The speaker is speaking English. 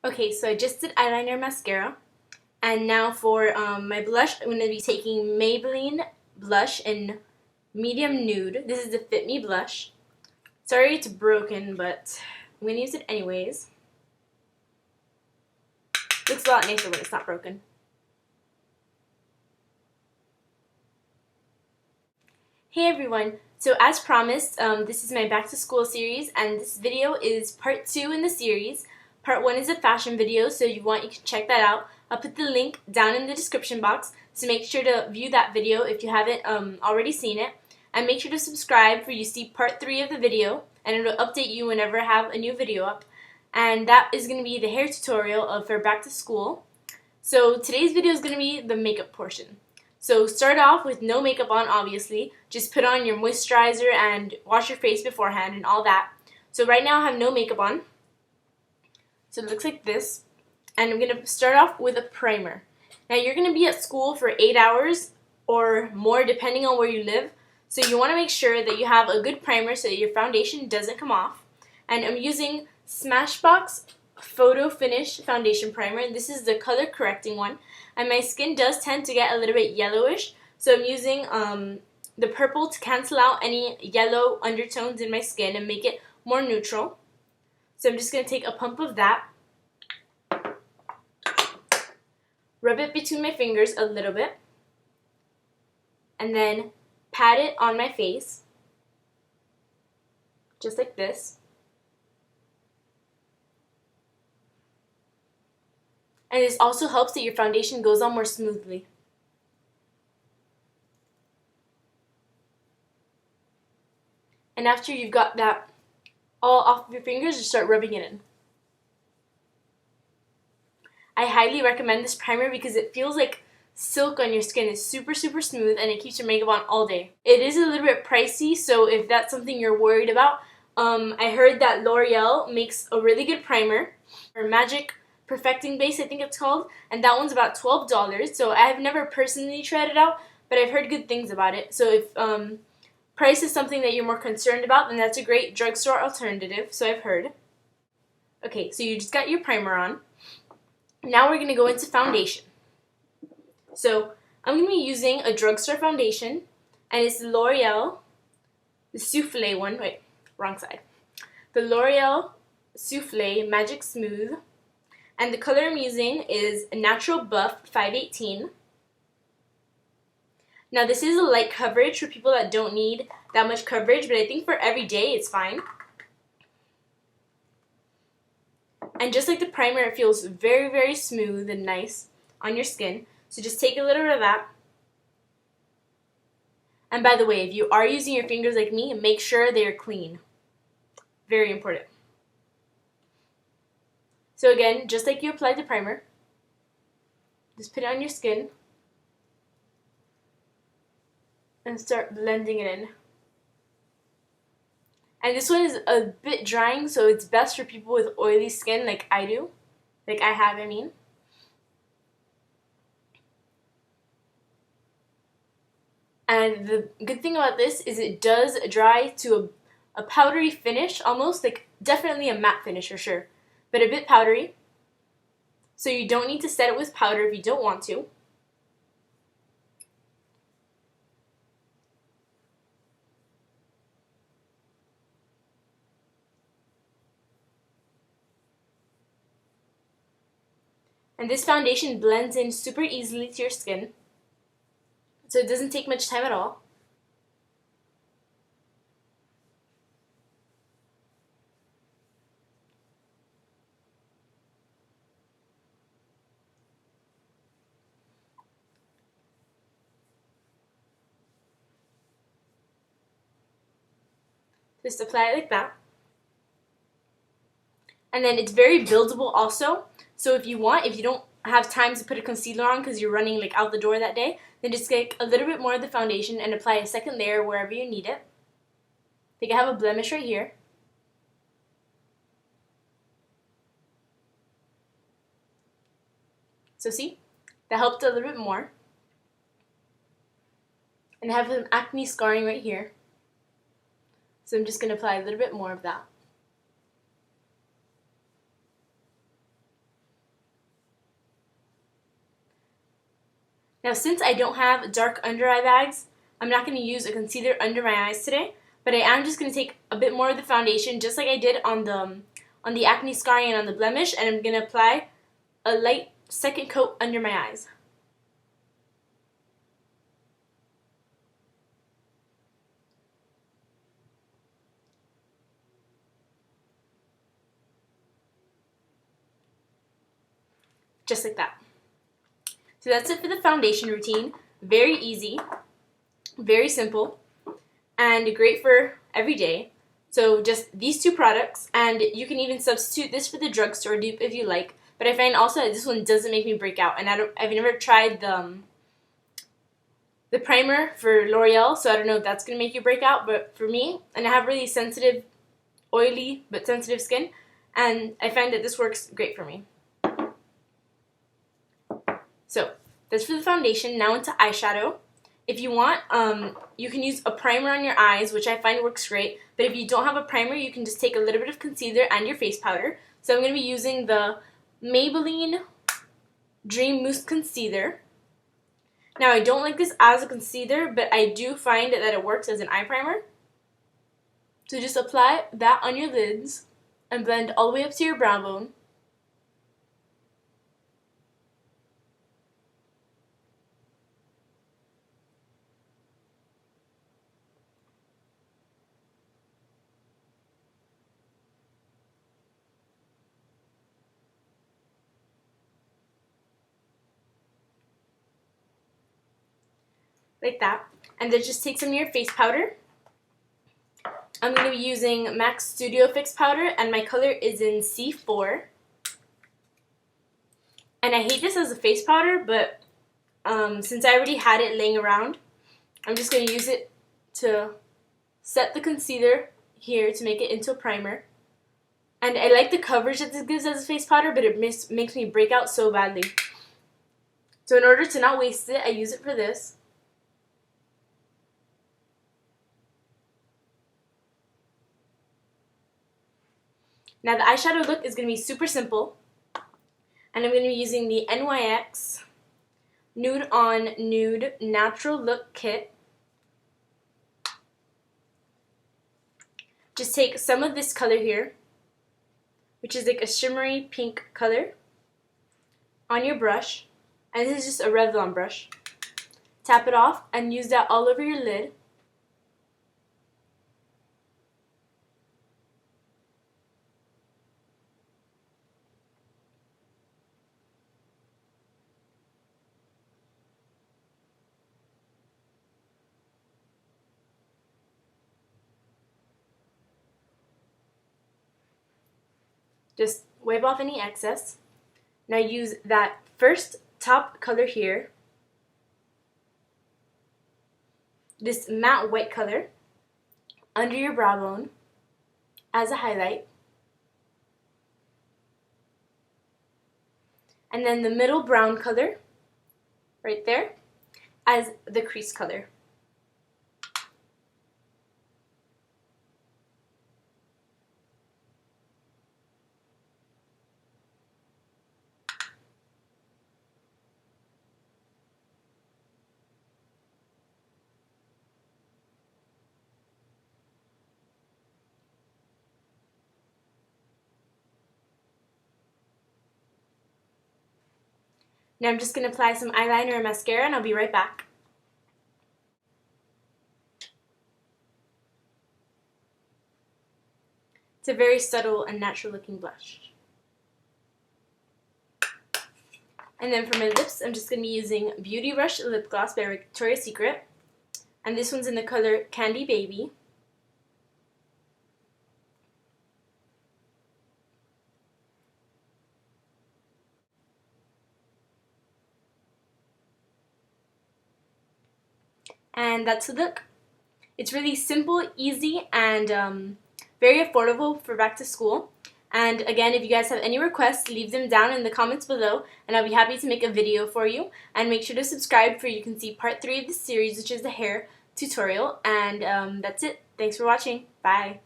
Okay, so I just did eyeliner mascara. And now for my blush, I'm going to be taking Maybelline blush in medium nude. This is the Fit Me blush. Sorry it's broken, but I'm going to use it anyways. Looks a lot nicer when it's not broken. Hey everyone! So as promised, this is my back to school series, and this video is part 2 in the series. Part 1 is a fashion video, so you can check that out. I'll put the link down in the description box, so make sure to view that video if you haven't already seen it. And make sure to subscribe for you see part 3 of the video, and it'll update you whenever I have a new video up. And that is going to be the hair tutorial for back to school. So today's video is going to be the makeup portion. So start off with no makeup on, obviously. Just put on your moisturizer and wash your face beforehand and all that. So right now I have no makeup on. So it looks like this. And I'm going to start off with a primer. Now you're going to be at school for 8 hours or more depending on where you live. So you want to make sure that you have a good primer so that your foundation doesn't come off. And I'm using Smashbox Photo Finish Foundation Primer. And this is the color correcting one. And my skin does tend to get a little bit yellowish, so I'm using the purple to cancel out any yellow undertones in my skin and make it more neutral. So I'm just going to take a pump of that, rub it between my fingers a little bit, and then pat it on my face, just like this. And this also helps that your foundation goes on more smoothly. And after you've got that all off of your fingers, just start rubbing it in. I highly recommend this primer because it feels like silk on your skin. It's super, super smooth and it keeps your makeup on all day. It is a little bit pricey, so if that's something you're worried about, I heard that L'Oreal makes a really good primer, or Magic Perfecting Base, I think it's called, and that one's about $12. So I've never personally tried it out, but I've heard good things about it. So if price is something that you're more concerned about, then that's a great drugstore alternative, so I've heard. Okay, so you just got your primer on. Now we're going to go into foundation. So I'm going to be using a drugstore foundation, and it's the L'Oreal, the Soufflé one, wait, wrong side. The L'Oreal Soufflé Magic Smooth. And the color I'm using is Natural Buff 518. Now this is a light coverage for people that don't need that much coverage, but I think for every day it's fine. And just like the primer, it feels very, very smooth and nice on your skin. So just take a little bit of that. And by the way, if you are using your fingers like me, make sure they're clean. Very important. So again, just like you applied the primer, just put it on your skin and start blending it in. And this one is a bit drying, so it's best for people with oily skin like I do. Like I have, I mean. And the good thing about this is it does dry to a powdery finish, almost like definitely a matte finish for sure, but a bit powdery. So you don't need to set it with powder if you don't want to. And this foundation blends in super easily to your skin, so it doesn't take much time at all. Just apply it like that. And then it's very buildable also. So if you don't have time to put a concealer on because you're running like out the door that day, then just take a little bit more of the foundation and apply a second layer wherever you need it. Like I have a blemish right here. So see, that helped a little bit more. And I have some acne scarring right here. So I'm just going to apply a little bit more of that. Now since I don't have dark under eye bags, I'm not going to use a concealer under my eyes today, but I am just going to take a bit more of the foundation just like I did on the acne scarring and on the blemish, and I'm going to apply a light second coat under my eyes. Just like that. So that's it for the foundation routine. Very easy, very simple, and great for every day. So just these two products, and you can even substitute this for the drugstore dupe if you like. But I find also that this one doesn't make me break out, and I've never tried the primer for L'Oreal, so I don't know if that's gonna make you break out. But for me, and I have really sensitive, oily but sensitive skin, and I find that this works great for me. So that's for the foundation. Now into eyeshadow. If you want, you can use a primer on your eyes, which I find works great. But if you don't have a primer, you can just take a little bit of concealer and your face powder. So I'm going to be using the Maybelline Dream Mousse Concealer. Now I don't like this as a concealer, but I do find that it works as an eye primer. So just apply that on your lids and blend all the way up to your brow bone. Like that. And then just take some of your face powder. I'm going to be using MAC Studio Fix powder, and my color is in C4. And I hate this as a face powder, but since I already had it laying around, I'm just going to use it to set the concealer here to make it into a primer. And I like the coverage that this gives as a face powder, but it makes me break out so badly. So in order to not waste it, I use it for this. Now the eyeshadow look is going to be super simple, and I'm going to be using the NYX Nude on Nude Natural Look Kit. Just take some of this color here, which is like a shimmery pink color, on your brush, and this is just a Revlon brush. Tap it off and use that all over your lid. Just wipe off any excess. Now use that first top color here, this matte white color, under your brow bone as a highlight. And then the middle brown color, right there, as the crease color. Now I'm just going to apply some eyeliner and mascara, and I'll be right back. It's a very subtle and natural looking blush. And then for my lips, I'm just going to be using Beauty Rush Lip Gloss by Victoria's Secret. And this one's in the color Candy Baby. And that's the look. It's really simple, easy, and very affordable for back to school. And again, if you guys have any requests, leave them down in the comments below, and I'll be happy to make a video for you. And make sure to subscribe for you can see part 3 of the series, which is the hair tutorial. And that's it. Thanks for watching. Bye.